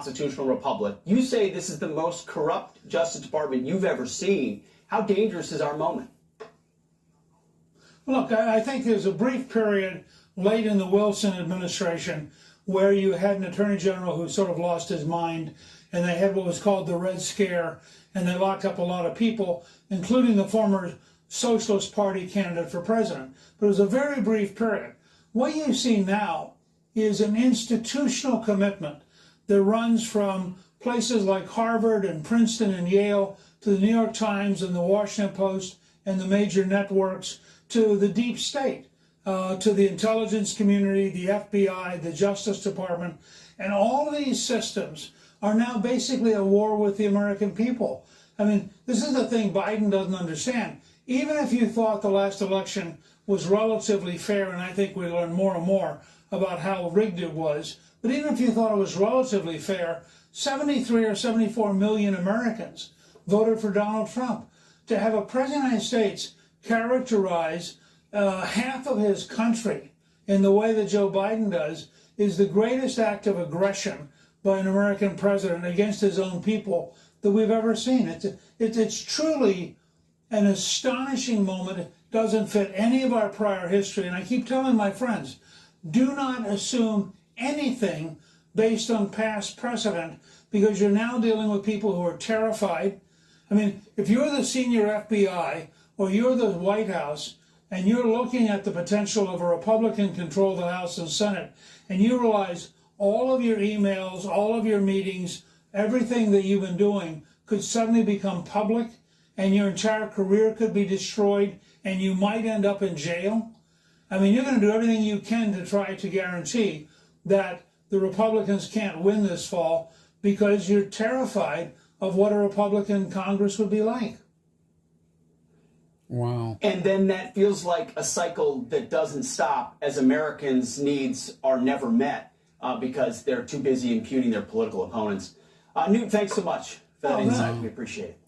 constitutional republic. You say this is the most corrupt Justice Department you've ever seen. How dangerous is our moment? Look, I think there's a brief period late in the Wilson administration where you had an attorney general who sort of lost his mind, and they had what was called the Red Scare, and they locked up a lot of people, including the former Socialist Party candidate for president. But it was a very brief period. What you see now is an institutional commitment that runs from places like Harvard and Princeton and Yale to the New York Times and the Washington Post and the major networks to the deep state, to the intelligence community, the FBI, the Justice Department. And all of these systems are now basically at war with the American people. I mean, this is the thing Biden doesn't understand. Even if you thought the last election was relatively fair, and I think we learn more and more about how rigged it was, but even if you thought it was relatively fair, 73 or 74 million Americans voted for Donald Trump. To have a president of the United States characterize half of his country in the way that Joe Biden does is the greatest act of aggression by an American president against his own people that we've ever seen. It's truly an astonishing moment. It doesn't fit any of our prior history. And I keep telling my friends, do not assume anything based on past precedent, because you're now dealing with people who are terrified. I mean, if you're the senior FBI or you're the White House and you're looking at the potential of a Republican control of the House and Senate, and you realize all of your emails, all of your meetings, everything that you've been doing could suddenly become public, and your entire career could be destroyed, and you might end up in jail. I mean, you're going to do everything you can to try to guarantee that the Republicans can't win this fall, because you're terrified of what a Republican Congress would be like. Wow. And then that feels like a cycle that doesn't stop as Americans' needs are never met because they're too busy impugning their political opponents. Newt, thanks so much for that insight. We appreciate it.